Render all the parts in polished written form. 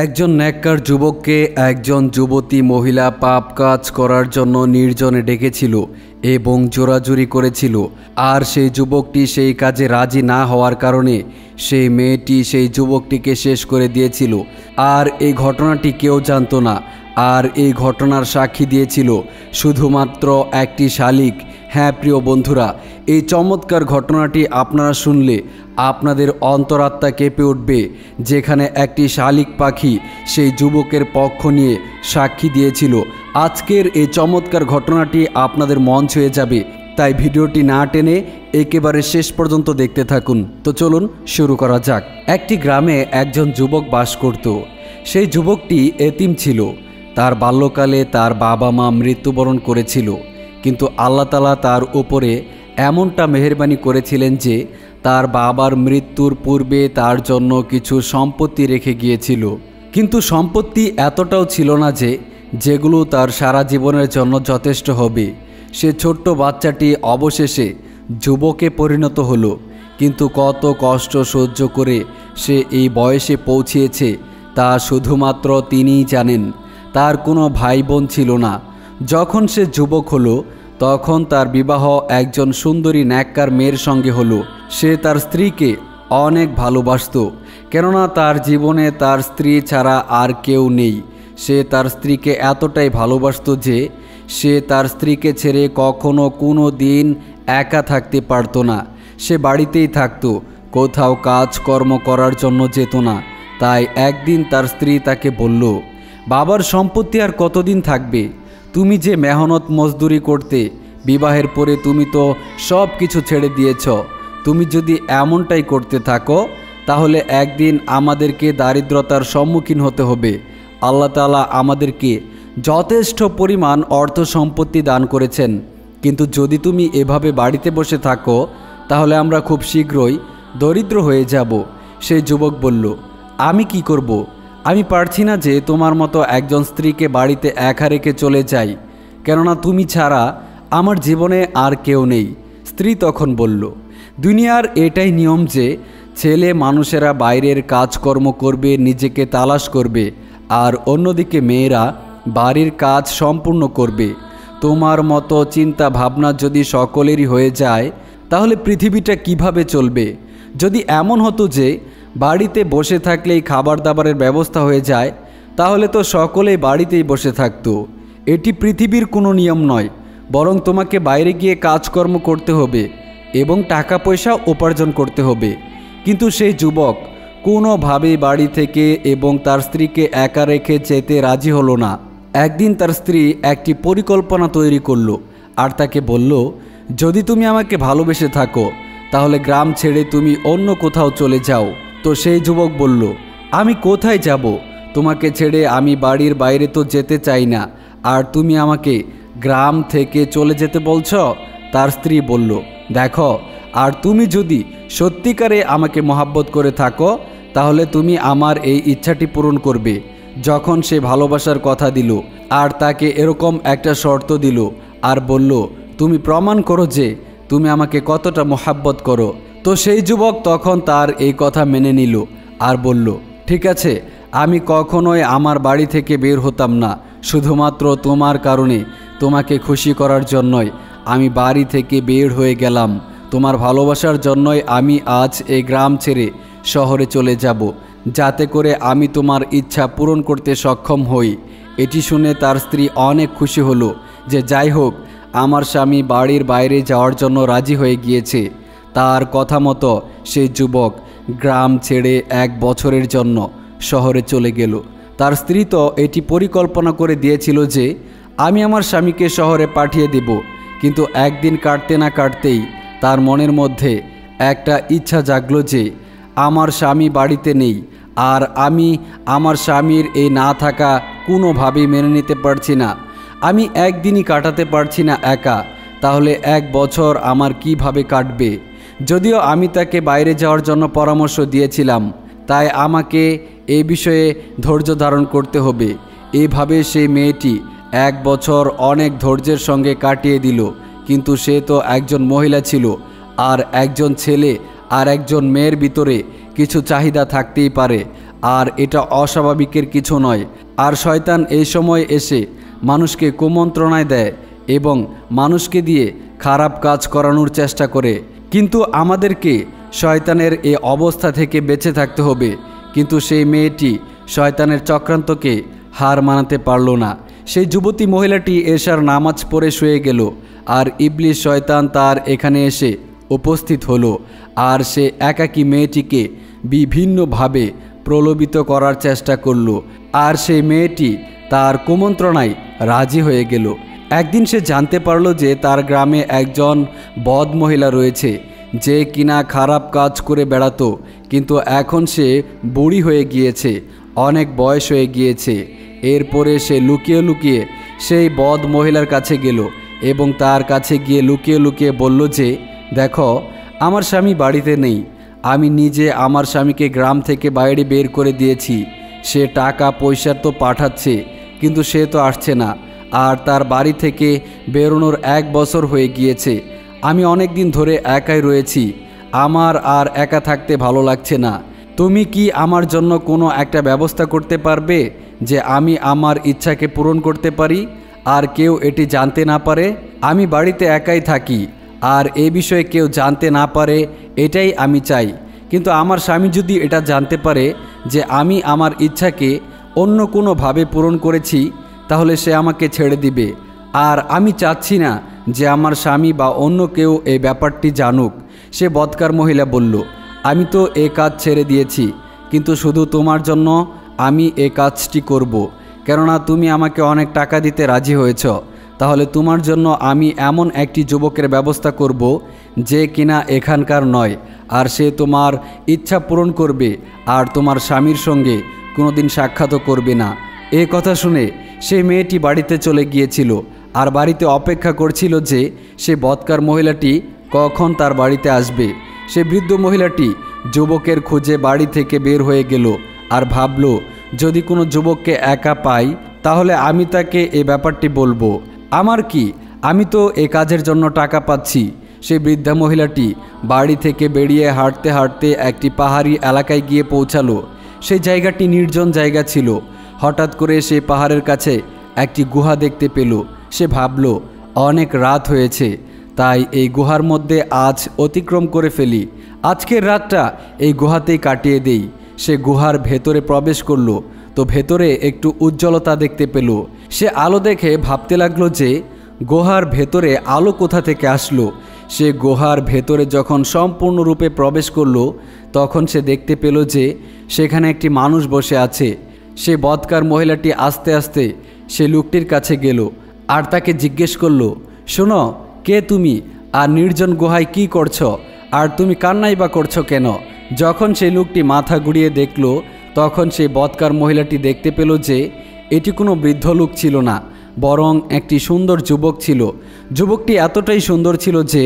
একজন নেককার যুবককে একজন যুবতী মহিলা পাপ কাজ করার জন্য নির্জনে ডেকেছিল এবং জোরাজুরি করেছিল। আর সেই যুবকটি সেই কাজে রাজি না হওয়ার কারণে সেই মেয়েটি সেই যুবকটিকে শেষ করে দিয়েছিল। আর এই ঘটনাটি কেউ জানতো না। আর এই ঘটনার সাক্ষী দিয়েছিল শুধুমাত্র একটি শালিক। হ্যাঁ প্রিয় বন্ধুরা, এই চমৎকার ঘটনাটি আপনারা শুনলে আপনাদের অন্তরাত্মা কেঁপে উঠবে, যেখানে একটি শালিক পাখি সেই যুবকের পক্ষ নিয়ে সাক্ষী দিয়েছিল। আজকের এই চমৎকার ঘটনাটি আপনাদের মন ছুঁয়ে যাবে, তাই ভিডিওটি না টেনে একেবারে শেষ পর্যন্ত দেখতে থাকুন। তো চলুন শুরু করা যাক। একটি গ্রামে একজন যুবক বাস করত। সেই যুবকটি এতিম ছিল। তার বাল্যকালে তার বাবা মা মৃত্যুবরণ করেছিল, কিন্তু আল্লাহ তাআলা তার উপরে এমনটা মেহেরবানি করেছিলেন যে তার বাবার মৃত্যুর পূর্বে তার জন্য কিছু সম্পত্তি রেখে গিয়েছিল। কিন্তু সম্পত্তি এতটাও ছিল না যে যেগুলো তার সারা জীবনের জন্য যথেষ্ট হবে। সে ছোট্ট বাচ্চাটি অবশেষে যুবকে পরিণত হলো, কিন্তু কত কষ্ট সহ্য করে সে এই বয়সে পৌঁছিয়েছে তা শুধুমাত্র তিনিই জানেন। তার কোনো ভাই বোন ছিল না। যখন সে যুবক হলো তখন তার বিবাহ একজন সুন্দরী নেককার মেয়ের সঙ্গে হলো। সে তার স্ত্রীকে অনেক ভালোবাসত, কেননা তার জীবনে তার স্ত্রী ছাড়া আর কেউ নেই। সে তার স্ত্রীকে এতটাই ভালোবাসত যে সে তার স্ত্রীকে ছেড়ে কখনো কোনো দিন একা থাকতে পারত না। সে বাড়িতেই থাকতো, কোথাও কাজকর্ম করার জন্য যেত না। তাই একদিন তার স্ত্রী তাকে বলল, বাবার সম্পত্তি আর কতদিন থাকবে? তুমি যে মেহনত মজদুরি করতে, বিবাহের পরে তুমি তো সব কিছু ছেড়ে দিয়েছ। তুমি যদি এমনটাই করতে থাকো তাহলে একদিন আমাদেরকে দারিদ্রতার সম্মুখীন হতে হবে। আল্লাহ তাআলা আমাদেরকে যথেষ্ট পরিমাণ অর্থ সম্পত্তি দান করেছেন, কিন্তু যদি তুমি এভাবে বাড়িতে বসে থাকো তাহলে আমরা খুব শীঘ্রই দরিদ্র হয়ে যাব। সেই যুবক বলল, আমি কি করব? আমি পারছি না যে তোমার মতো একজন স্ত্রীকে বাড়িতে একা রেখে চলে যাই, কেননা তুমি ছাড়া আমার জীবনে আর কেউ নেই। স্ত্রী তখন বলল, দুনিয়ার এটাই নিয়ম যে ছেলে মানুষেরা বাইরের কাজকর্ম করবে, নিজেকে তালাশ করবে, আর অন্যদিকে মেয়েরা বাড়ির কাজ সম্পূর্ণ করবে। তোমার মতো চিন্তা ভাবনা যদি সকলেরই হয়ে যায় তাহলে পৃথিবীটা কিভাবে চলবে? যদি এমন হতো যে বাড়িতে বসে থাকলেই খাবার দাবারের ব্যবস্থা হয়ে যায় তাহলে তো সকলেই বাড়িতেই বসে থাকতো। এটি পৃথিবীর কোনো নিয়ম নয়, বরং তোমাকে বাইরে গিয়ে কাজকর্ম করতে হবে এবং টাকা পয়সা উপার্জন করতে হবে। কিন্তু সেই যুবক কোনোভাবেই বাড়ি থেকে এবং তার স্ত্রীকে একা রেখে যেতে রাজি হলো না। একদিন তার স্ত্রী একটি পরিকল্পনা তৈরি করলো আর তাকে বলল, যদি তুমি আমাকে ভালোবেসে থাকো তাহলে গ্রাম ছেড়ে তুমি অন্য কোথাও চলে যাও। তো সেই যুবক বলল, আমি কোথায় যাব? তোমাকে ছেড়ে আমি বাড়ির বাইরে তো যেতে চাই না, আর তুমি আমাকে গ্রাম থেকে চলে যেতে বলছ? তার স্ত্রী বলল, দেখো, আর তুমি যদি সত্যিকারে আমাকে মহাব্বত করে থাকো তাহলে তুমি আমার এই ইচ্ছাটি পূরণ করবে। যখন সে ভালোবাসার কথা দিল আর তাকে এরকম একটা শর্ত দিল আর বলল, তুমি প্রমাণ করো যে তুমি আমাকে কতটা মহাব্বত করো। তো সেই যুবক তখন তার এই কথা মেনে নিল আর বলল, ঠিক আছে, আমি কখনোই আমার বাড়ি থেকে বের হতাম না, শুধুমাত্র তোমার কারণে, তোমাকে খুশি করার জন্যই আমি বাড়ি থেকে বের হয়ে গেলাম। তোমার ভালোবাসার জন্যই আমি আজ এই গ্রাম ছেড়ে শহরে চলে যাব, যাতে করে আমি তোমার ইচ্ছা পূরণ করতে সক্ষম হই। এটি শুনে তার স্ত্রী অনেক খুশি হলো যে যাই হোক, আমার স্বামী বাড়ির বাইরে যাওয়ার জন্য রাজি হয়ে গিয়েছে। তার কথা মতো সেই যুবক গ্রাম ছেড়ে 1 বছরের জন্য শহরে চলে গেল। তার স্ত্রী তো এটি পরিকল্পনা করে দিয়েছিল যে আমি আমার স্বামীকে শহরে পাঠিয়ে দেব, কিন্তু একদিন কাটতে না কাটতেই তার মনের মধ্যে একটা ইচ্ছা জাগলো যে আমার স্বামী বাড়িতে নেই, আর আমি আমার স্বামীর এই না থাকা কোনোভাবেই মেনে নিতে পারছি না। আমি একদিনই কাটাতে পারছি না একা, তাহলে 1 বছর আমার কিভাবে কাটবে? যদিও আমি তাকে বাইরে যাওয়ার জন্য পরামর্শ দিয়েছিলাম, তাই আমাকে এই বিষয়ে ধৈর্য ধারণ করতে হবে। এইভাবে সেই মেয়েটি 1 বছর অনেক ধৈর্যের সঙ্গে কাটিয়ে দিল। কিন্তু সে তো একজন মহিলা ছিল, আর একজন ছেলে আর একজন মেয়ের ভিতরে কিছু চাহিদা থাকতেই পারে। আর এটা অস্বাভাবিকের কিছু নয়। আর শয়তান এই সময় এসে মানুষকে কুমন্ত্রণায় দেয় এবং মানুষকে দিয়ে খারাপ কাজ করানোর চেষ্টা করে। কিন্তু আমাদেরকে শয়তানের এই অবস্থা থেকে বেঁচে থাকতে হবে। কিন্তু সেই মেয়েটি শয়তানের চক্রান্তকে হার মানাতে পারল না। সেই যুবতী মহিলাটি এশার নামাজ পড়ে শুয়ে গেল, আর ইবলিস শয়তান তার এখানে এসে উপস্থিত হলো। আর সে একাকী মেয়েটিকে বিভিন্নভাবে প্রলোভিত করার চেষ্টা করল, আর সেই মেয়েটি তার কুমন্ত্রণায় রাজি হয়ে গেল। একদিন সে জানতে পারল যে তার গ্রামে একজন বদ মহিলা রয়েছে, যে কিনা খারাপ কাজ করে বেড়াতো, কিন্তু এখন সে বুড়ি হয়ে গিয়েছে, অনেক বয়স হয়ে গিয়েছে। এরপরে সে লুকিয়ে লুকিয়ে সেই বদ মহিলার কাছে গেল এবং তার কাছে গিয়ে লুকিয়ে লুকিয়ে বলল যে, দেখো, আমার স্বামী বাড়িতে নেই। আমি নিজে আমার স্বামীকে গ্রাম থেকে বাইরে বের করে দিয়েছি। সে টাকা পয়সা তো পাঠাচ্ছে, কিন্তু সে তো আসছে না। আর তার বাড়ি থেকে বেরোনোর 1 বছর হয়ে গিয়েছে। আমি অনেক দিন ধরে একাই রয়েছি, আমার আর একা থাকতে ভালো লাগছে না। তুমি কি আমার জন্য কোনো একটা ব্যবস্থা করতে পারবে যে আমি আমার ইচ্ছাকে পূরণ করতে পারি আর কেউ এটি জানতে না পারে? আমি বাড়িতে একাই থাকি আর এ বিষয়ে কেউ জানতে না পারে, এটাই আমি চাই। কিন্তু আমার স্বামী যদি এটা জানতে পারে যে আমি আমার ইচ্ছাকে অন্য কোনোভাবে পূরণ করেছি, তাহলে সে আমাকে ছেড়ে দিবে। আর আমি চাচ্ছি না যে আমার স্বামী বা অন্য কেউ এই ব্যাপারটি জানুক। সে বদকার মহিলা বলল, আমি তো এ কাজ ছেড়ে দিয়েছি, কিন্তু শুধু তোমার জন্য আমি এ কাজটি করব। কেননা তুমি আমাকে অনেক টাকা দিতে রাজি হয়েছ। তাহলে তোমার জন্য আমি এমন একটি যুবকের ব্যবস্থা করব যে কিনা এখানকার নয়, আর সে তোমার ইচ্ছা পূরণ করবে আর তোমার স্বামীর সঙ্গে কোনোদিন সাক্ষাৎও করবে না। এ কথা শুনে সেই মেয়েটি বাড়িতে চলে গিয়েছিল আর বাড়িতে অপেক্ষা করছিল যে সে বদকার মহিলাটি কখন তার বাড়িতে আসবে। সে বৃদ্ধ মহিলাটি যুবকের খোঁজে বাড়ি থেকে বের হয়ে গেল আর ভাবল, যদি কোনো যুবককে একা পাই তাহলে আমি তাকে এই ব্যাপারটি বলবো। আমার কি, আমি তো এ কাজের জন্য টাকা পাচ্ছি। সেই বৃদ্ধা মহিলাটি বাড়ি থেকে বেরিয়ে হাঁটতে হাঁটতে একটি পাহাড়ি এলাকায় গিয়ে পৌঁছালো। সেই জায়গাটি নির্জন জায়গা ছিল। হঠাৎ করে সে পাহাড়ের কাছে একটি গুহা দেখতে পেল। সে ভাবল, অনেক রাত হয়েছে, তাই এই গুহার মধ্যে আজ অতিক্রম করে ফেলি। আজকের রাতটা এই গুহাতেই কাটিয়ে দেই। সে গুহার ভেতরে প্রবেশ করল, তো ভেতরে একটু উজ্জ্বলতা দেখতে পেল। সে আলো দেখে ভাবতে লাগলো যে গুহার ভেতরে আলো কোথা থেকে আসলো। সে গুহার ভেতরে যখন সম্পূর্ণরূপে প্রবেশ করল, তখন সে দেখতে পেল যে সেখানে একটি মানুষ বসে আছে। সে বদকার মহিলাটি আস্তে আস্তে সে লোকটির কাছে গেল আর তাকে জিজ্ঞেস করলো, শোনো, কে তুমি আর নির্জন গুহায় কি করছো, আর তুমি কান্নাই বা করছো কেন? যখন সেই লোকটি মাথা ঘুরিয়ে দেখল, তখন সেই বদকার মহিলাটি দেখতে পেল যে এটি কোনো বৃদ্ধ লোক ছিল না, বরং একটি সুন্দর যুবক ছিল। যুবকটি এতটাই সুন্দর ছিল যে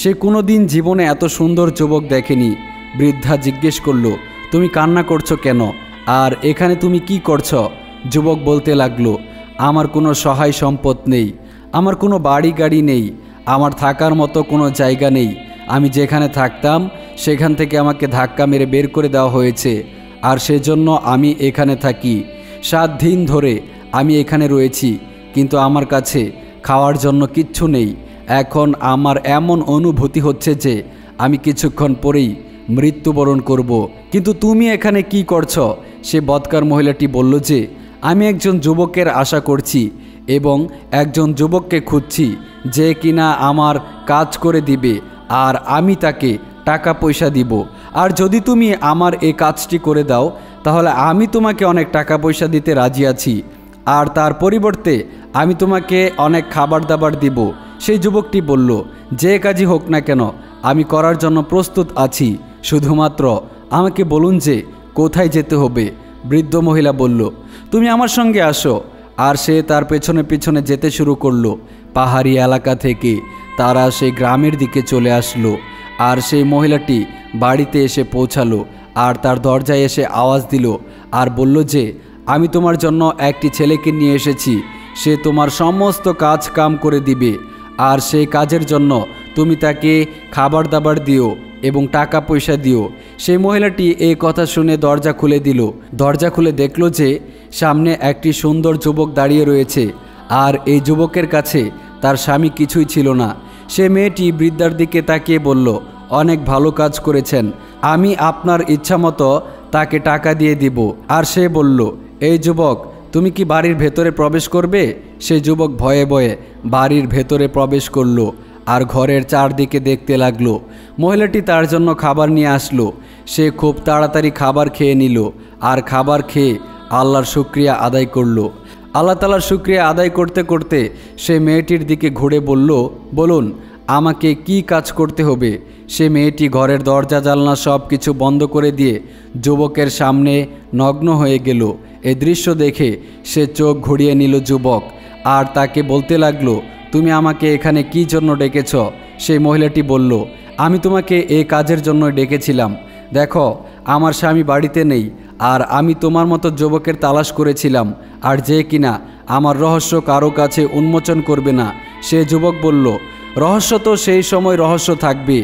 সে কোনো দিন জীবনে এত সুন্দর যুবক দেখেনি। বৃদ্ধা জিজ্ঞেস করলো, তুমি কান্না করছো কেন, আর এখানে তুমি কি করছো? যুবক বলতে লাগলো, আমার কোনো সহায় সম্পদ নেই, আমার কোনো বাড়ি গাড়ি নেই, আমার থাকার মতো কোনো জায়গা নেই। আমি যেখানে থাকতাম সেখান থেকে আমাকে ধাক্কা মেরে বের করে দেওয়া হয়েছে, আর সেজন্য আমি এখানে থাকি। 7 দিন ধরে আমি এখানে রয়েছি, কিন্তু আমার কাছে খাওয়ার জন্য কিচ্ছু নেই। এখন আমার এমন অনুভূতি হচ্ছে যে আমি কিছুক্ষণ পরেই মৃত্যুবরণ করব। কিন্তু তুমি এখানে কি করছো? সে বদকার মহিলাটি বলল যে আমি একজন যুবকের আশা করছি এবং একজন যুবককে খুঁজছি যে কিনা আমার কাজ করে দিবে, আর আমি তাকে টাকা পয়সা দিব। আর যদি তুমি আমার এই কাজটি করে দাও, তাহলে আমি তোমাকে অনেক টাকা পয়সা দিতে রাজি আছি, আর তার পরিবর্তে আমি তোমাকে অনেক খাবার দাবার দিব। সেই যুবকটি বলল, যে কাজই হোক না কেন আমি করার জন্য প্রস্তুত আছি, শুধুমাত্র আমাকে বলুন যে কোথায় যেতে হবে। বৃদ্ধ মহিলা বলল, তুমি আমার সঙ্গে আসো। আর সে তার পেছনে পেছনে যেতে শুরু করলো। পাহাড়ি এলাকা থেকে তারা সেই গ্রামের দিকে চলে আসলো, আর সেই মহিলাটি বাড়িতে এসে পৌঁছালো আর তার দরজায় এসে আওয়াজ দিল আর বলল যে আমি তোমার জন্য একটি ছেলেকে নিয়ে এসেছি, সে তোমার সমস্ত কাজ কাম করে দিবে, আর সেই কাজের জন্য তুমি তাকে খাবার দাবার দিও, এবং টাকা পয়সা দিও। সেই মহিলাটি এই কথা শুনে দরজা খুলে দিল। দরজা খুলে দেখল যে সামনে একটি সুন্দর যুবক দাঁড়িয়ে রয়েছে, আর এই যুবকের কাছে তার স্বামী কিছুই ছিল না। সে মেয়েটি বৃদ্ধার দিকে তাকিয়ে বলল, অনেক ভালো কাজ করেছেন, আমি আপনার ইচ্ছামতো তাকে টাকা দিয়ে দিব। আর সে বলল, এই যুবক, তুমি কি বাড়ির ভেতরে প্রবেশ করবে? সেই যুবক ভয়ে ভয়ে বাড়ির ভেতরে প্রবেশ করলো আর ঘরের চারদিকে দেখতে লাগলো। মহিলাটি তার জন্য খাবার নিয়ে আসলো। সে খুব তাড়াতাড়ি খাবার খেয়ে নিল আর খাবার খেয়ে আল্লাহর শুকরিয়া আদায় করলো। আল্লাহ তাআলার শুকরিয়া আদায় করতে করতে সে মেয়েটির দিকে ঘুরে বলল, বলুন আমাকে কি কাজ করতে হবে? সে মেয়েটি ঘরের দরজা জানলা সব কিছু বন্ধ করে দিয়ে যুবকের সামনে নগ্ন হয়ে গেল। এই দৃশ্য দেখে সে চোখ ঘুরিয়ে নিল যুবক, আর তাকে বলতে লাগলো, তুমি আমাকে এখানে কি জন্য ডেকেছ? সেই মহিলাটি বলল, আমি তোমাকে এই কাজের জন্য ডেকেছিলাম। দেখো, আমার স্বামী বাড়িতে নেই, আর আমি তোমার মতো যুবকের তালাশ করেছিলাম, আর যে কিনা আমার রহস্য কারো কাছে উন্মোচন করবে না। সে যুবক বলল, রহস্য তো সেই সময় রহস্য থাকবে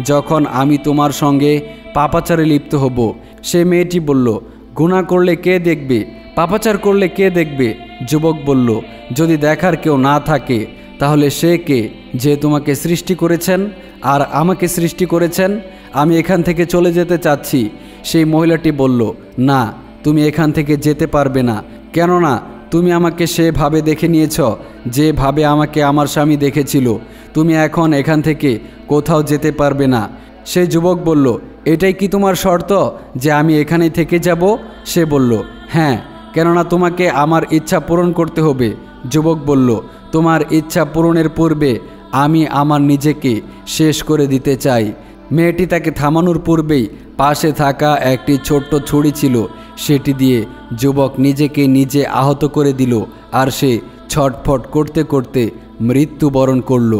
যখন আমি তোমার সঙ্গে পাপাচারে লিপ্ত হব। সে মেয়েটি বলল, গুনাহ করলে কে দেখবে? পাপাচার করলে কে দেখবে? যুবক বলল, যদি দেখার কেউ না থাকে তাহলে সে কে যে তোমাকে সৃষ্টি করেছেন আর আমাকে সৃষ্টি করেছেন? আমি এখান থেকে চলে যেতে চাচ্ছি। সেই মহিলাটি বলল, না, তুমি এখান থেকে যেতে পারবে না, কেননা তুমি আমাকে সেভাবে দেখে নিয়েছ যেভাবে আমাকে আমার স্বামী দেখেছিল। তুমি এখন এখান থেকে কোথাও যেতে পারবে না। সেই যুবক বলল, এটাই কি তোমার শর্ত যে আমি এখানেই থেকে যাব? সে বলল, হ্যাঁ, কেননা তোমাকে আমার ইচ্ছা পূরণ করতে হবে। যুবক বলল, তোমার ইচ্ছা পূরণের পূর্বে আমি আমার নিজেকে শেষ করে দিতে চাই। মেয়েটি তাকে থামানোর পূর্বেই পাশে থাকা একটি ছোট্ট ছুরি ছিল, সেটি দিয়ে যুবক নিজেকে নিজে আহত করে দিল, আর সে ছটফট করতে করতে মৃত্যুবরণ করল।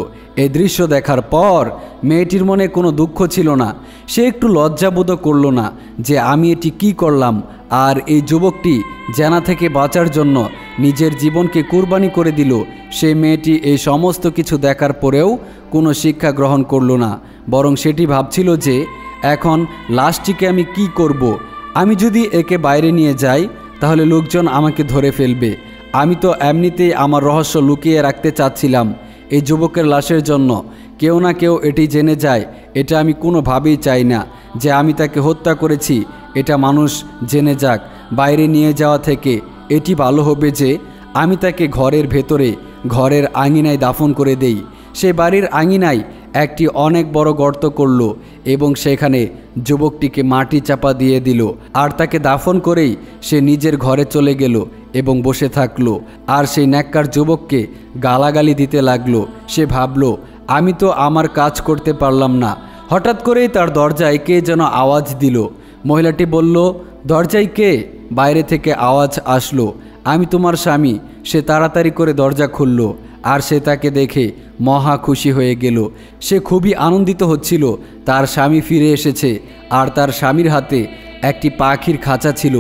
এই দৃশ্য দেখার পর মেয়েটির মনে কোনো দুঃখ ছিল না। সে একটু লজ্জাবোধ করল না যে আমি এটি কি করলাম। আর এই যুবকটি জানা থেকে বাঁচার জন্য নিজের জীবনকে কুরবানি করে দিল। সেই মেয়েটি এই সমস্ত কিছু দেখার পরেও কোনো শিক্ষা গ্রহণ করল না, বরং সেটি ভাবছিল যে এখন লাশটিকে আমি কি করব? আমি যদি একে বাইরে নিয়ে যাই তাহলে লোকজন আমাকে ধরে ফেলবে। আমি তো এমনিতেই আমার রহস্য লুকিয়ে রাখতে চাচ্ছিলাম। এই যুবকের লাশের জন্য কেউ না কেউ এটি জেনে যায়, এটা আমি কোনোভাবেই চাই না যে আমি তাকে হত্যা করেছি এটা মানুষ জেনে যাক। বাইরে নিয়ে যাওয়া থেকে এটি ভালো হবে যে আমি তাকে ঘরের ভেতরে ঘরের আঙিনায় দাফন করে দেই। সে বাড়ির আঙিনায় একটি অনেক বড় গর্ত করল এবং সেখানে যুবকটিকে মাটি চাপা দিয়ে দিল, আর তাকে দাফন করেই সে নিজের ঘরে চলে গেল এবং বসে থাকলো। আর সেই ন্যাক্কার যুবককে গালাগালি দিতে লাগলো। সে ভাবল, আমি তো আমার কাজ করতে পারলাম না। হঠাৎ করেই তার দরজায় কে যেন আওয়াজ দিল। মহিলাটি বলল, দরজায় কে? বাইরে থেকে আওয়াজ আসলো, আমি তোমার স্বামী। সে তাড়াতাড়ি করে দরজা খুলল, আর সে তাকে দেখে মহা খুশি হয়ে গেল। সে খুবই আনন্দিত হচ্ছিল তার স্বামী ফিরে এসেছে। আর তার স্বামীর হাতে একটি পাখির খাঁচা ছিল,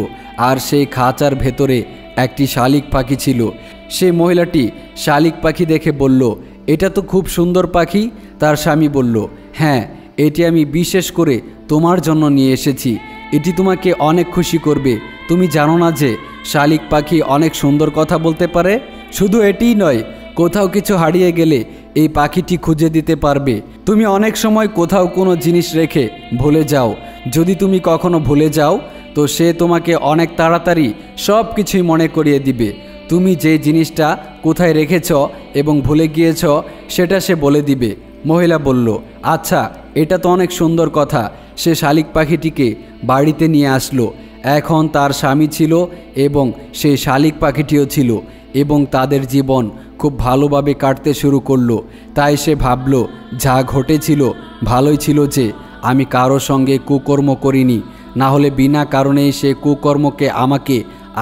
আর সেই খাঁচার ভেতরে একটি শালিক পাখি ছিল। সেই মহিলাটি শালিক পাখি দেখে বলল, এটা তো খুব সুন্দর পাখি। তার স্বামী বলল, হ্যাঁ, এটি আমি বিশেষ করে তোমার জন্য নিয়ে এসেছি। এটি তোমাকে অনেক খুশি করবে। তুমি জানো না যে শালিক পাখি অনেক সুন্দর কথা বলতে পারে? শুধু এটিই নয়, কোথাও কিছু হারিয়ে গেলে এই পাখিটি খুঁজে দিতে পারবে। তুমি অনেক সময় কোথাও কোনো জিনিস রেখে ভুলে যাও। যদি তুমি কখনো ভুলে যাও তো সে তোমাকে অনেক তাড়াতাড়ি সব কিছুই মনে করিয়ে দিবে। তুমি যে জিনিসটা কোথায় রেখেছ এবং ভুলে গিয়েছ সেটা সে বলে দিবে। মহিলা বলল, আচ্ছা, এটা তো অনেক সুন্দর কথা। সে শালিক পাখিটিকে বাড়িতে নিয়ে আসলো। এখন তার স্বামী ছিল এবং সেই শালিক পাখিটিও ছিল, এবং তাদের জীবন খুব ভালোভাবে কাটতে শুরু করলো। তাই সে ভাবল, যা ঘটেছিল ভালোই ছিল যে আমি কারো সঙ্গে কুকর্ম করিনি, না হলে বিনা কারণেই সে কুকর্মকে আমাকে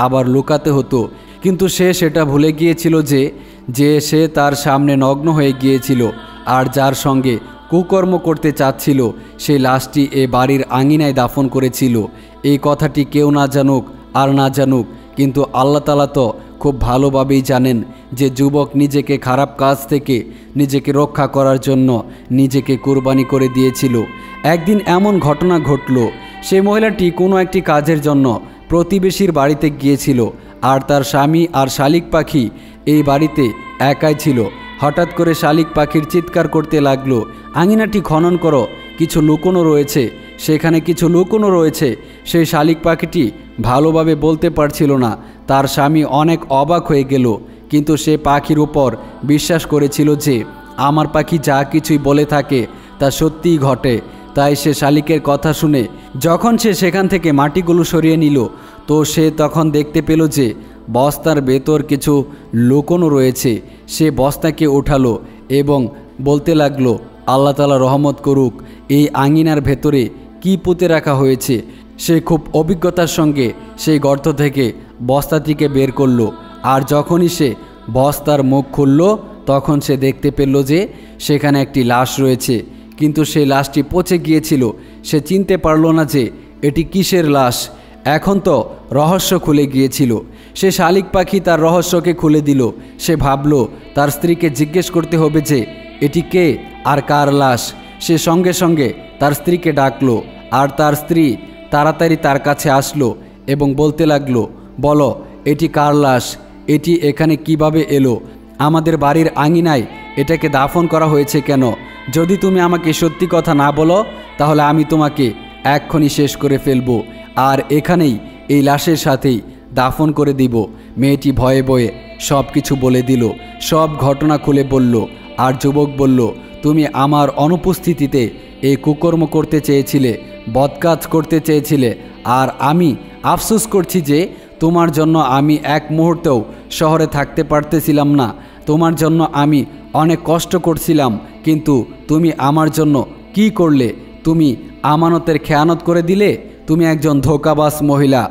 আবার লুকাতে হতো। কিন্তু সে সেটা ভুলে গিয়েছিল যে সে তার সামনে নগ্ন হয়ে গিয়েছিল, আর যার সঙ্গে কুকর্ম করতে চাচ্ছিল সেই লাশটি এ বাড়ির আঙিনায় দাফন করেছিল। এই কথাটি কেউ না জানুক আর না জানুক, কিন্তু আল্লাহ তাআলা তো খুব ভালোভাবেই জানেন যে যুবক নিজেকে খারাপ কাজ থেকে নিজেকে রক্ষা করার জন্য নিজেকে কুরবানি করে দিয়েছিল। একদিন এমন ঘটনা ঘটল, সেই মহিলাটি কোনো একটি কাজের জন্য প্রতিবেশীর বাড়িতে গিয়েছিল, আর তার স্বামী আর শালিক পাখি এই বাড়িতে একাই ছিল। হঠাৎ করে শালিক পাখির চিৎকার করতে লাগলো, আঙিনাটি খনন করো, কিছু লুকোনো রয়েছে, সেখানে কিছু লুকোনো রয়েছে। সেই শালিক পাখিটি ভালোভাবে বলতে পারছিল না। তার স্বামী অনেক অবাক হয়ে গেল, কিন্তু সে পাখির উপর বিশ্বাস করেছিল যে আমার পাখি যা কিছুই বলে থাকে তা সত্যিই ঘটে। তাই সে শালিকের কথা শুনে যখন সে সেখান থেকে মাটিগুলো সরিয়ে নিল, তো সে তখন দেখতে পেল যে বস্তার ভেতর কিছু লুকোনো রয়েছে। সে বস্তাকে উঠালো এবং বলতে লাগলো, আল্লাহ তাআলা রহমত করুক, এই আঙিনার ভেতরে কি পুঁতে রাখা হয়েছে। সে খুব অভিজ্ঞতার সঙ্গে সেই গর্ত থেকে বস্তাটিকে বের করলো, আর যখনই সে বস্তার মুখ খুলল তখন সে দেখতে পেল যে সেখানে একটি লাশ রয়েছে, কিন্তু সেই লাশটি পচে গিয়েছিল। সে চিনতে পারল না যে এটি কিসের লাশ। এখন তো রহস্য খুলে গিয়েছিল। সে শালিক পাখি তার রহস্যকে খুলে দিল। সে ভাবল তার স্ত্রীকে জিজ্ঞেস করতে হবে যে এটি কে আর কার লাশ। সে সঙ্গে সঙ্গে তার স্ত্রীকে ডাকলো, আর তার স্ত্রী তাড়াতাড়ি তার কাছে আসলো এবং বলতে লাগলো, বলো এটি কার লাশ, এটি এখানে কিভাবে এলো, আমাদের বাড়ির আঙিনায় এটাকে দাফন করা হয়েছে কেন? যদি তুমি আমাকে সত্যি কথা না বলো তাহলে আমি তোমাকে এক্ষুনি শেষ করে ফেলবো, আর এখানেই এই লাশের সাথেই দাফন করে দিব। মেয়েটি ভয়ে ভয়ে সব কিছু বলে দিল, সব ঘটনা খুলে বলল। আর যুবক বলল, তুমি আমার অনুপস্থিতিতে এই কুকর্ম করতে চেয়েছিলে, বদকাজ করতে চেয়েছিলে, আর আমি আফসোস করছি যে তোমার জন্য আমি এক মুহূর্তেও শহরে থাকতে পারতেছিলাম না। তোমার জন্য আমি অনেক কষ্ট করছিলাম, কিন্তু তুমি আমার জন্য কি করলে? তুমি আমানতের খেয়ানত করে দিলে। তুমি একজন ধোঁকাবাজ মহিলা।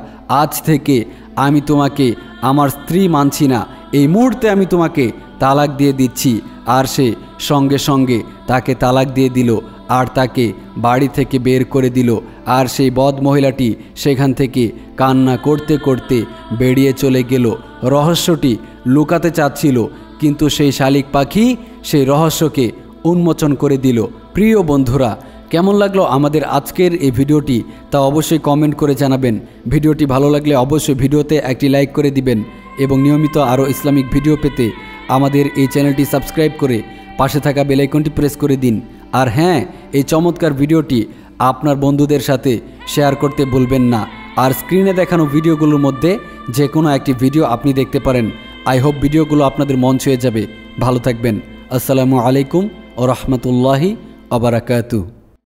আজ থেকে আমি তোমাকে আমার স্ত্রী মানছি না। এই মুহূর্তে আমি তোমাকে তালাক দিয়ে দিচ্ছি। আর সে সঙ্গে সঙ্গে তাকে তালাক দিয়ে দিল আর তাকে বাড়ি থেকে বের করে দিল। আর সেই বদ মহিলাটি সেখান থেকে কান্না করতে করতে বেরিয়ে চলে গেল। রহস্যটি লুকাতে চাচ্ছিল, কিন্তু সেই শালিক পাখি সেই রহস্যকে উন্মোচন করে দিল। প্রিয় বন্ধুরা, কেমন লাগলো আমাদের আজকের এই ভিডিওটি তা অবশ্যই কমেন্ট করে জানাবেন। ভিডিওটি ভালো লাগলে অবশ্যই ভিডিওতে একটি লাইক করে দিবেন এবং নিয়মিত আরও ইসলামিক ভিডিও পেতে আমাদের এই চ্যানেলটি সাবস্ক্রাইব করে পাশে থাকা বেল আইকনটি প্রেস করে দিন। আর হ্যাঁ, এই চমৎকার ভিডিওটি আপনার বন্ধুদের সাথে শেয়ার করতে ভুলবেন না। আর স্ক্রিনে দেখানো ভিডিওগুলোর মধ্যে যে কোনো একটি ভিডিও আপনি দেখতে পারেন। আই হোপ ভিডিওগুলো আপনাদের মন ছুঁয়ে যাবে। ভালো থাকবেন। আসসালামু আলাইকুম ওয়া রাহমাতুল্লাহি ওয়া বারাকাতুহু।